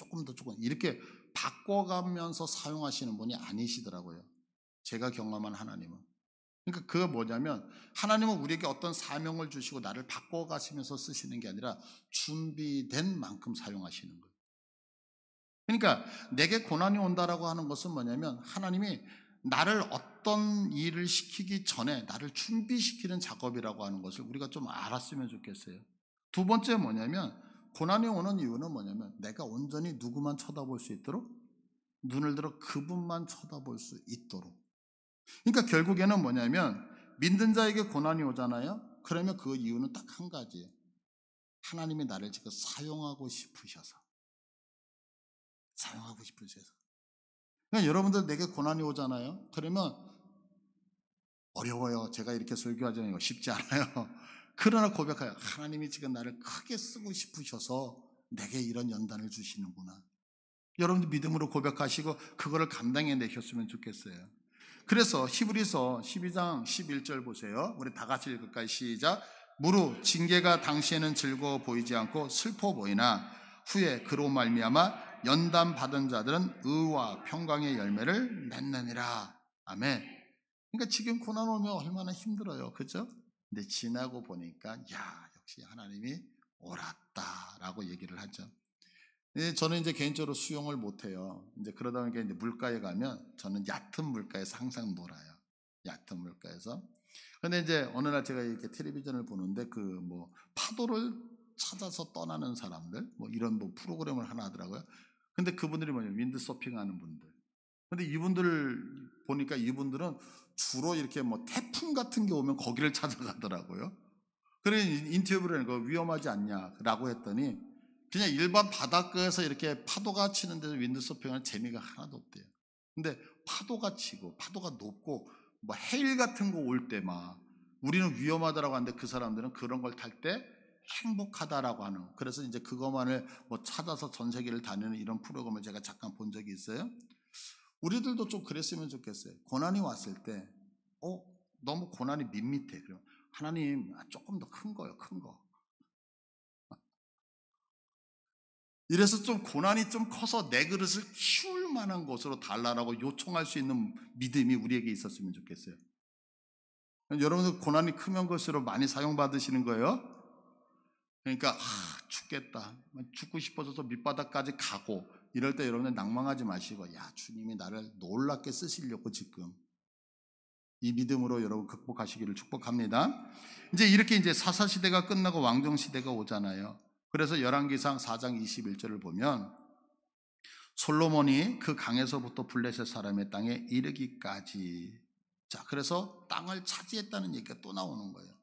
이렇게 바꿔가면서 사용하시는 분이 아니시더라고요. 제가 경험한 하나님은. 그러니까 그거 뭐냐면 하나님은 우리에게 어떤 사명을 주시고 나를 바꿔가시면서 쓰시는 게 아니라 준비된 만큼 사용하시는 거예요. 그러니까 내게 고난이 온다라고 하는 것은 뭐냐면 하나님이 나를 어떤 일을 시키기 전에 나를 준비시키는 작업이라고 하는 것을 우리가 좀 알았으면 좋겠어요. 두 번째 뭐냐면 고난이 오는 이유는 뭐냐면 내가 온전히 누구만 쳐다볼 수 있도록, 눈을 들어 그분만 쳐다볼 수 있도록. 그러니까 결국에는 뭐냐면 믿는 자에게 고난이 오잖아요. 그러면 그 이유는 딱 한 가지예요. 하나님이 나를 지금 사용하고 싶으셔서. 그러니까 여러분들 내게 고난이 오잖아요. 그러면 어려워요. 제가 이렇게 설교하잖아요. 쉽지 않아요. 그러나 고백해요. 하나님이 지금 나를 크게 쓰고 싶으셔서 내게 이런 연단을 주시는구나. 여러분들 믿음으로 고백하시고 그거를 감당해 내셨으면 좋겠어요. 그래서 히브리서 12장 11절 보세요. 우리 다 같이 읽을까요? 시작. 무릇 징계가 당시에는 즐거워 보이지 않고 슬퍼 보이나 후에 그로 말미암아 연단 받은 자들은 의와 평강의 열매를 맺느니라. 아멘. 그러니까 지금 고난 오면 얼마나 힘들어요, 그죠? 근데 지나고 보니까 역시 하나님이 옳았다라고 얘기를 하죠. 저는 이제 개인적으로 수영을 못해요. 이제 그러다 보니까 이제 물가에 가면 저는 얕은 물가에서 항상 놀아요. 얕은 물가에서. 근데 이제 어느 날 제가 이렇게 텔레비전을 보는데 파도를 찾아서 떠나는 사람들 이런 프로그램을 하나 하더라고요. 근데 그분들이 뭐냐면 윈드서핑 하는 분들. 근데 이분들 보니까 이분들은 주로 이렇게 뭐 태풍 같은 게 오면 거기를 찾아가더라고요. 그래 인터뷰를 하니까 위험하지 않냐라고 했더니 그냥 일반 바닷가에서 이렇게 파도가 치는 데서 윈드서핑하는 재미가 하나도 없대요. 근데 파도가 치고 파도가 높고 뭐 해일 같은 거 올 때 막 우리는 위험하다라고 하는데 그 사람들은 그런 걸 탈 때 행복하다라고 하는, 그래서 이제 그것만을 뭐 찾아서 전 세계를 다니는 이런 프로그램을 제가 잠깐 본 적이 있어요. 우리들도 좀 그랬으면 좋겠어요. 고난이 왔을 때 너무 고난이 밋밋해. 그럼 하나님 조금 더 큰 거요, 큰 거. 이래서 좀 고난이 좀 커서 내 그릇을 키울 만한 것으로 달라라고 요청할 수 있는 믿음이 우리에게 있었으면 좋겠어요. 여러분들 고난이 크면 클수록 많이 사용받으시는 거예요. 그러니까 죽겠다, 죽고 싶어져서 밑바닥까지 가고 이럴 때 여러분들 낭망하지 마시고, 야, 주님이 나를 놀랍게 쓰시려고 지금, 이 믿음으로 여러분 극복하시기를 축복합니다. 이제 이렇게 이제 사사시대가 끝나고 왕정시대가 오잖아요. 그래서 열왕기상 4장 21절을 보면 솔로몬이 그 강에서부터 블레셋 사람의 땅에 이르기까지, 자, 그래서 땅을 차지했다는 얘기가 또 나오는 거예요.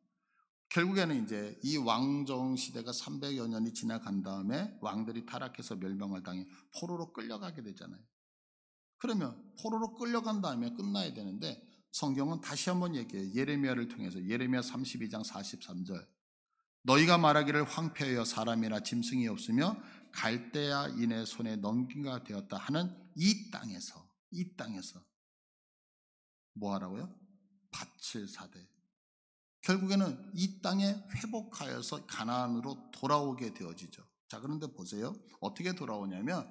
결국에는 이제 이 왕정 시대가 300여 년이 지나간 다음에 왕들이 타락해서 멸망을 당해 포로로 끌려가게 되잖아요. 그러면 포로로 끌려간 다음에 끝나야 되는데 성경은 다시 한번 얘기해요. 예레미야를 통해서 예레미야 32장 43절, 너희가 말하기를 황폐하여 사람이나 짐승이 없으며 갈대아인의 손에 넘긴가 되었다 하는 이 땅에서 뭐 하라고요? 밭을 사되 결국에는 이 땅에 회복하여서 가나안으로 돌아오게 되어지죠. 자, 그런데 보세요. 어떻게 돌아오냐면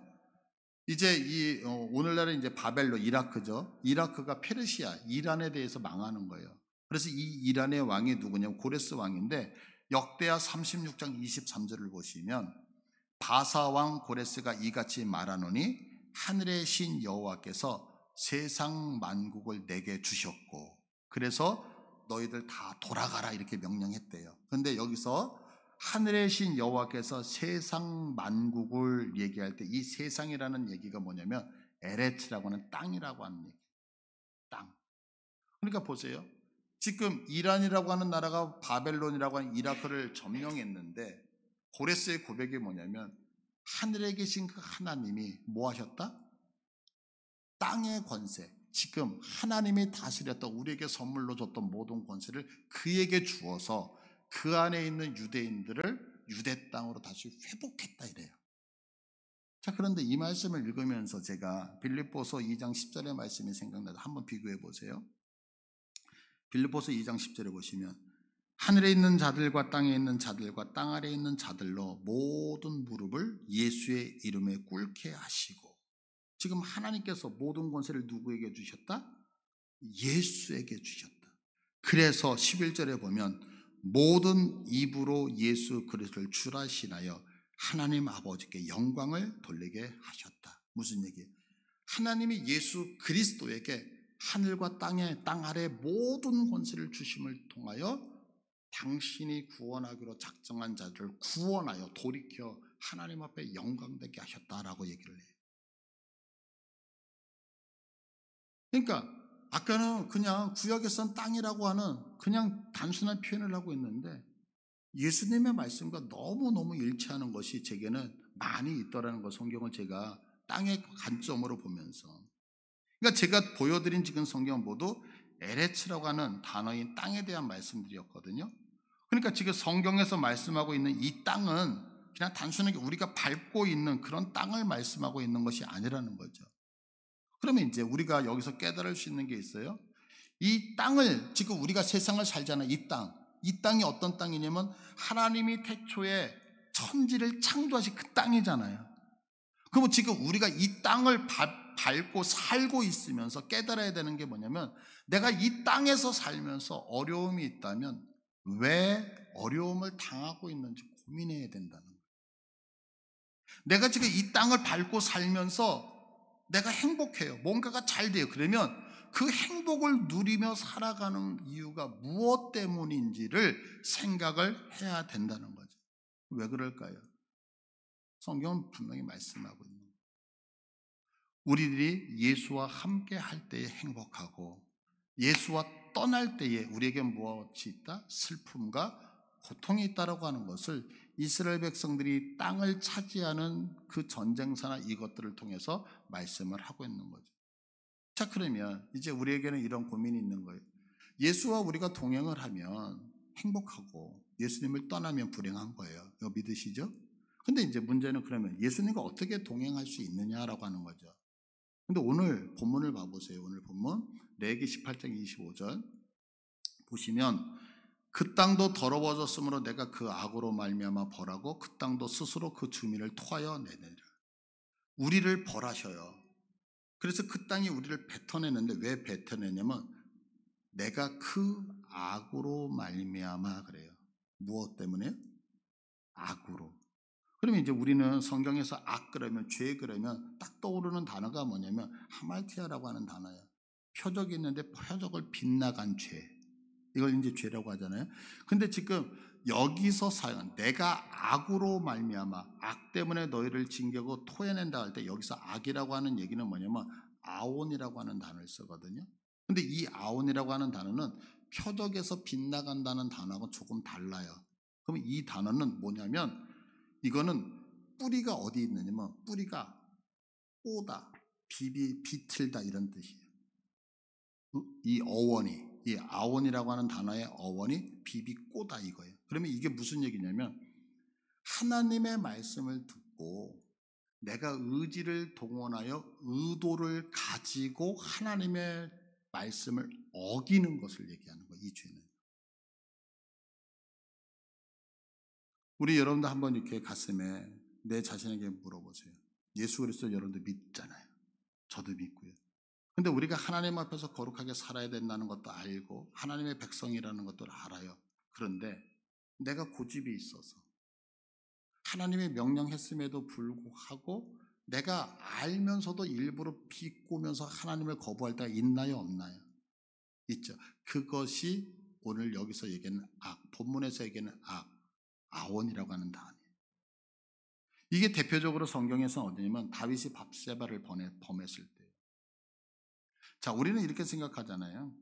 이제 오늘날은 이제 바벨론, 이라크죠. 이라크가 페르시아, 이란에 대해서 망하는 거예요. 그래서 이 이란의 왕이 누구냐면 고레스 왕인데, 역대하 36장 23절을 보시면 바사 왕 고레스가 이같이 말하노니 하늘의 신 여호와께서 세상 만국을 내게 주셨고 그래서 너희들 다 돌아가라 이렇게 명령했대요. 그런데 여기서 하늘의 신 여호와께서 세상 만국을 얘기할 때 이 세상이라는 얘기가 뭐냐면 에레츠라고 하는 땅이라고 하는 얘기. 땅. 그러니까 보세요. 지금 이란이라고 하는 나라가 바벨론이라고 하는 이라크를 점령했는데 고레스의 고백이 뭐냐면 하늘에 계신 그 하나님이 뭐 하셨다? 땅의 권세, 지금 하나님이 다스렸던 우리에게 선물로 줬던 모든 권세를 그에게 주어서 그 안에 있는 유대인들을 유대 땅으로 다시 회복했다 이래요. 자, 그런데 이 말씀을 읽으면서 제가 빌립보서 2장 10절의 말씀이 생각나서 한번 비교해 보세요. 빌립보서 2장 10절에 보시면 하늘에 있는 자들과 땅에 있는 자들과 땅 아래에 있는 자들로 모든 무릎을 예수의 이름에 꿇게 하시고, 지금 하나님께서 모든 권세를 누구에게 주셨다? 예수에게 주셨다. 그래서 11절에 보면 모든 입으로 예수 그리스도를 주라 신하여 하나님 아버지께 영광을 돌리게 하셨다. 무슨 얘기예요? 하나님이 예수 그리스도에게 하늘과 땅에 땅 아래 모든 권세를 주심을 통하여 당신이 구원하기로 작정한 자들을 구원하여 돌이켜 하나님 앞에 영광되게 하셨다라고 얘기를 해요. 그러니까 아까는 그냥 구약에선 땅이라고 하는 그냥 단순한 표현을 하고 있는데 예수님의 말씀과 너무너무 일치하는 것이 제게는 많이 있더라는 거, 성경을 제가 땅의 관점으로 보면서. 그러니까 제가 보여드린 지금 성경 모두 에레츠라고 하는 단어인 땅에 대한 말씀들이었거든요. 그러니까 지금 성경에서 말씀하고 있는 이 땅은 그냥 단순하게 우리가 밟고 있는 그런 땅을 말씀하고 있는 것이 아니라는 거죠. 그러면 이제 우리가 여기서 깨달을 수 있는 게 있어요. 이 땅을, 지금 우리가 세상을 살잖아요. 이 땅이 어떤 땅이냐면 하나님이 태초에 천지를 창조하신 그 땅이잖아요. 그러면 지금 우리가 이 땅을 밟고 살고 있으면서 깨달아야 되는 게 뭐냐면, 내가 이 땅에서 살면서 어려움이 있다면 왜 어려움을 당하고 있는지 고민해야 된다는 거예요. 내가 지금 이 땅을 밟고 살면서 내가 행복해요, 뭔가가 잘 돼요. 그러면 그 행복을 누리며 살아가는 이유가 무엇 때문인지를 생각을 해야 된다는 거죠. 왜 그럴까요? 성경은 분명히 말씀하고 있는 거예요. 우리들이 예수와 함께 할 때에 행복하고 예수와 떠날 때에 우리에게 무엇이 있다? 슬픔과 고통이 있다라고 하는 것을 이스라엘 백성들이 땅을 차지하는 그 전쟁사나 이것들을 통해서 말씀을 하고 있는 거죠. 자, 그러면 이제 우리에게는 이런 고민이 있는 거예요. 예수와 우리가 동행을 하면 행복하고 예수님을 떠나면 불행한 거예요. 이거 믿으시죠? 근데 이제 문제는 그러면 예수님과 어떻게 동행할 수 있느냐라고 하는 거죠. 근데 오늘 본문을 봐보세요. 오늘 본문 레위기 18장 25절 보시면 그 땅도 더러워졌으므로 내가 그 악으로 말미암아 벌하고 그 땅도 스스로 그 주민을 토하여 내내리라. 우리를 벌하셔요. 그래서 그 땅이 우리를 뱉어내는데 왜 뱉어내냐면 내가 그 악으로 말미암아 그래요. 무엇 때문에? 악으로. 그러면 이제 우리는 성경에서 악 그러면 죄 그러면 딱 떠오르는 단어가 뭐냐면 하말티아라고 하는 단어예요. 표적이 있는데 표적을 빗나간 죄. 이걸 이제 죄라고 하잖아요. 근데 지금 여기서 사용한 내가 악으로 말미암아 악 때문에 너희를 징계하고 토해낸다 할 때 여기서 악이라고 하는 얘기는 뭐냐면 아온이라고 하는 단어를 쓰거든요. 근데 이 아온이라고 하는 단어는 표적에서 빗나간다는 단어하고 조금 달라요. 그럼 이 단어는 뭐냐면 이거는 뿌리가 어디 있느냐면 뿌리가 꼬다, 비틀다 이런 뜻이에요. 이 어원이 이 아원이라고 하는 단어의 어원이 비비꼬다 이거예요. 그러면 이게 무슨 얘기냐면 하나님의 말씀을 듣고 내가 의지를 동원하여 의도를 가지고 하나님의 말씀을 어기는 것을 얘기하는 거예요. 이 죄는. 우리 여러분도 한번 이렇게 가슴에 내 자신에게 물어보세요. 예수 그리스도 여러분도 믿잖아요. 저도 믿고요. 근데 우리가 하나님 앞에서 거룩하게 살아야 된다는 것도 알고 하나님의 백성이라는 것도 알아요. 그런데 내가 고집이 있어서 하나님의 명령했음에도 불구하고 내가 알면서도 일부러 비꼬면서 하나님을 거부할 때가 있나요? 없나요? 있죠. 그것이 오늘 여기서 얘기하는 악, 본문에서 얘기하는 악, 아원이라고 하는 단어예요. 이게 대표적으로 성경에서는 어디냐면 다윗이 밧세바를 범했을 때. 자, 우리는 이렇게 생각하잖아요.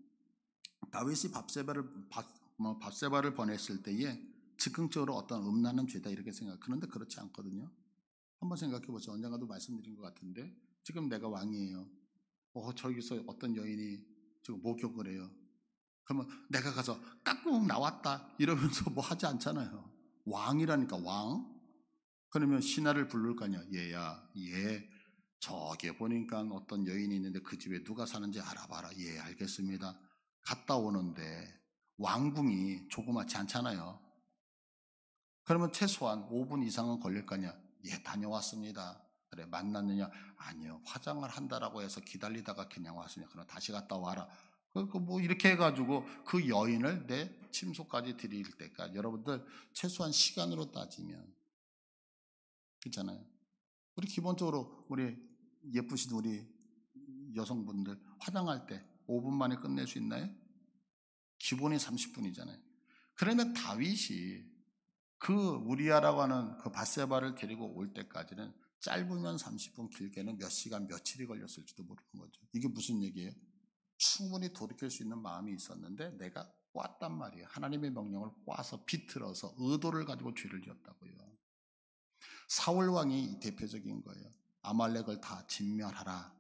다윗이 밧세바를 범했을 때에 즉흥적으로 어떤 음란한 죄다 이렇게 생각. 그런데 그렇지 않거든요. 한번 생각해 보세요. 언젠가도 말씀드린 것 같은데 지금 내가 왕이에요. 저기서 어떤 여인이 지금 목욕을 해요. 그러면 내가 가서 까꿍 나왔다 이러면서 뭐 하지 않잖아요. 왕이라니까 왕. 그러면 신하를 부를 거 아니야. 얘야, 얘 저기 보니까 어떤 여인이 있는데 그 집에 누가 사는지 알아봐라. 예, 알겠습니다. 갔다 오는데 왕궁이 조그맣지 않잖아요. 그러면 최소한 5분 이상은 걸릴 거 아니야. 예, 다녀왔습니다. 그래, 만났느냐? 아니요. 화장을 한다라고 해서 기다리다가 그냥 왔으니까 그럼 다시 갔다 와라. 뭐 이렇게 해가지고 그 여인을 내 침소까지 드릴 때까지 여러분들 최소한 시간으로 따지면 그렇잖아요. 우리 기본적으로 우리 예쁘신 우리 여성분들 화장할 때 5분 만에 끝낼 수 있나요? 기본이 30분이잖아요. 그러면 다윗이 그 우리아라고 하는 그 밧세바를 데리고 올 때까지는 짧으면 30분, 길게는 몇 시간, 며칠이 걸렸을지도 모르는 거죠. 이게 무슨 얘기예요? 충분히 돌이킬 수 있는 마음이 있었는데 내가 꽈단 말이에요. 하나님의 명령을 꽈서 비틀어서 의도를 가지고 죄를 지었다고요. 사울 왕이 대표적인 거예요. 아말렉을 다 진멸하라.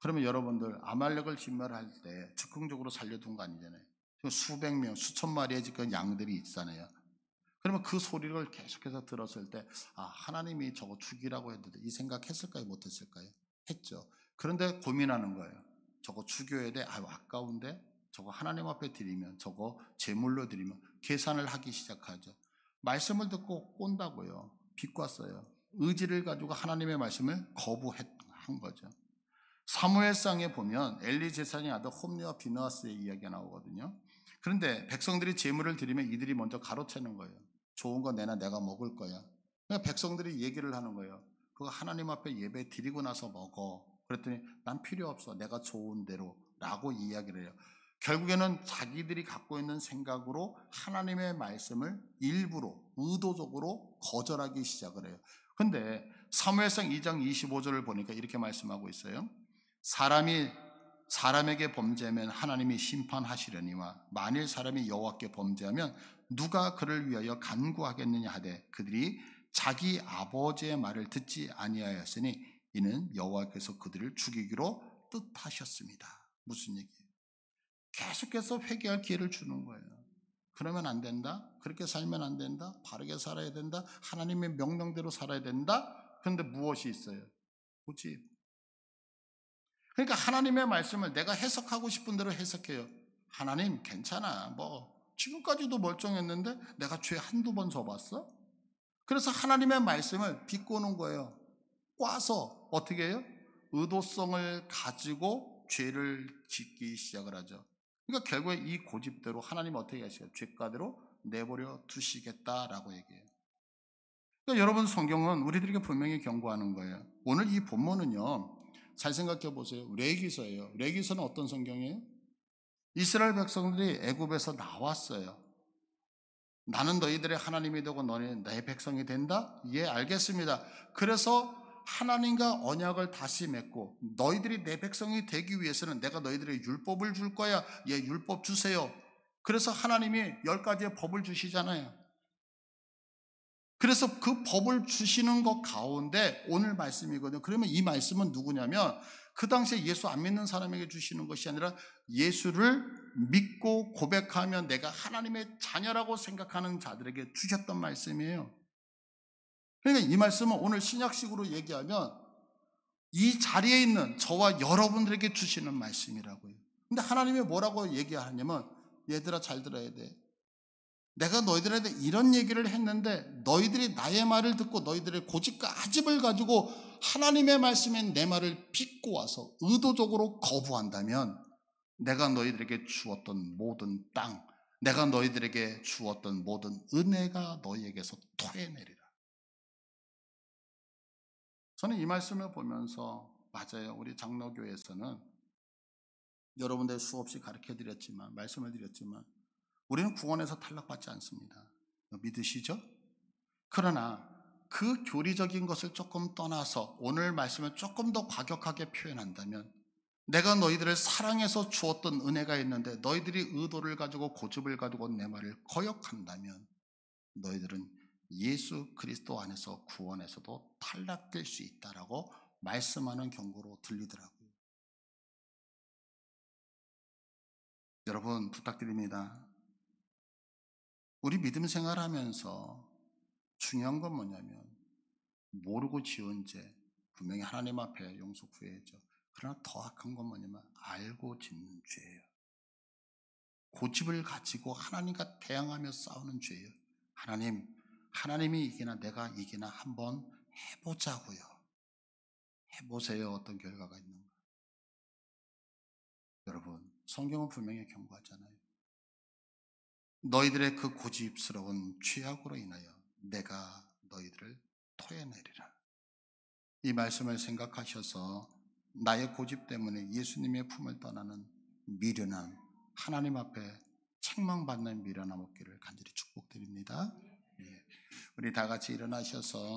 그러면 여러분들 아말렉을 진멸할 때 즉흥적으로 살려둔 거 아니잖아요. 수백 명, 수천 마리의 지금 양들이 있잖아요. 그러면 그 소리를 계속해서 들었을 때 하나님이 저거 죽이라고 했는데 이 생각했을까요? 못했을까요? 했죠. 그런데 고민하는 거예요. 저거 죽여야 돼? 아까운데 저거 하나님 앞에 드리면 저거 제물로 드리면 계산을 하기 시작하죠. 말씀을 듣고 꼰다고요. 비꼬았어요. 의지를 가지고 하나님의 말씀을 거부한 거죠. 사무엘상에 보면 엘리 제사장의 아들 홈리와 비느하스의 이야기가 나오거든요. 그런데 백성들이 제물을 드리면 이들이 먼저 가로채는 거예요. 좋은 거 내놔, 내가 먹을 거야. 그러니까 백성들이 얘기를 하는 거예요. 그거 하나님 앞에 예배 드리고 나서 먹어. 그랬더니 난 필요 없어. 내가 좋은 대로 라고 이야기를 해요. 결국에는 자기들이 갖고 있는 생각으로 하나님의 말씀을 일부러 의도적으로 거절하기 시작을 해요. 근데 사무엘상 2장 25절을 보니까 이렇게 말씀하고 있어요. 사람에게 범죄하면 하나님이 심판하시려니와 만일 사람이 여호와께 범죄하면 누가 그를 위하여 간구하겠느냐 하되 그들이 자기 아버지의 말을 듣지 아니하였으니 이는 여호와께서 그들을 죽이기로 뜻하셨습니다. 무슨 얘기예요? 계속해서 회개할 기회를 주는 거예요. 그러면 안 된다. 그렇게 살면 안 된다. 바르게 살아야 된다. 하나님의 명령대로 살아야 된다. 그런데 무엇이 있어요? 고집. 그러니까 하나님의 말씀을 내가 해석하고 싶은 대로 해석해요. 하나님 괜찮아. 지금까지도 멀쩡했는데 내가 죄 한두 번 져봤어? 그래서 하나님의 말씀을 비꼬는 거예요. 꽈서 어떻게 해요? 의도성을 가지고 죄를 짓기 시작을 하죠. 그러니까 결국에 이 고집대로 하나님 어떻게 하시요? 죄가대로 내버려 두시겠다라고 얘기해요. 그러니까 여러분 성경은 우리들에게 분명히 경고하는 거예요. 오늘 이 본문은요. 잘 생각해 보세요. 레위기서예요. 레위기서는 어떤 성경이에요? 이스라엘 백성들이 애굽에서 나왔어요. 나는 너희들의 하나님이 되고 너희는 내 백성이 된다? 예, 알겠습니다. 그래서 하나님과 언약을 다시 맺고 너희들이 내 백성이 되기 위해서는 내가 너희들의 율법을 줄 거야. 예, 율법 주세요. 그래서 하나님이 10가지의 법을 주시잖아요. 그래서 그 법을 주시는 것 가운데 오늘 말씀이거든요. 그러면 이 말씀은 누구냐면 그 당시에 예수 안 믿는 사람에게 주시는 것이 아니라 예수를 믿고 고백하면 내가 하나님의 자녀라고 생각하는 자들에게 주셨던 말씀이에요. 그러니까 이 말씀은 오늘 신약식으로 얘기하면 이 자리에 있는 저와 여러분들에게 주시는 말씀이라고요. 근데 하나님이 뭐라고 얘기하냐면 얘들아 잘 들어야 돼. 내가 너희들한테 이런 얘기를 했는데 너희들이 나의 말을 듣고 너희들의 고집과 아집을 가지고 하나님의 말씀에 내 말을 비꼬아서 의도적으로 거부한다면 내가 너희들에게 주었던 모든 땅, 내가 너희들에게 주었던 모든 은혜가 너희에게서 토해내리라. 저는 이 말씀을 보면서 맞아요. 우리 장로교회에서는 여러분들 수없이 가르쳐드렸지만 말씀을 드렸지만 우리는 구원에서 탈락받지 않습니다. 믿으시죠? 그러나 그 교리적인 것을 조금 떠나서 오늘 말씀을 조금 더 과격하게 표현한다면 내가 너희들을 사랑해서 주었던 은혜가 있는데 너희들이 의도를 가지고 고집을 가지고 내 말을 거역한다면 너희들은 예수 그리스도 안에서 구원에서도 탈락될 수 있다라고 말씀하는 경고로 들리더라고요. 여러분 부탁드립니다. 우리 믿음 생활하면서 중요한 건 뭐냐면 모르고 지은 죄 분명히 하나님 앞에 용서 구해야죠. 그러나 더 악한 건 뭐냐면 알고 짓는 죄예요. 고집을 가지고 하나님과 대항하며 싸우는 죄예요. 하나님이 이기나 내가 이기나 한번 해보자고요. 해보세요. 어떤 결과가 있는가. 여러분 성경은 분명히 경고하잖아요. 너희들의 그 고집스러운 죄악으로 인하여 내가 너희들을 토해내리라. 이 말씀을 생각하셔서 나의 고집 때문에 예수님의 품을 떠나는 미련함, 하나님 앞에 책망받는 미련함 없기를 간절히 축복드립니다. 우리 다 같이 일어나셔서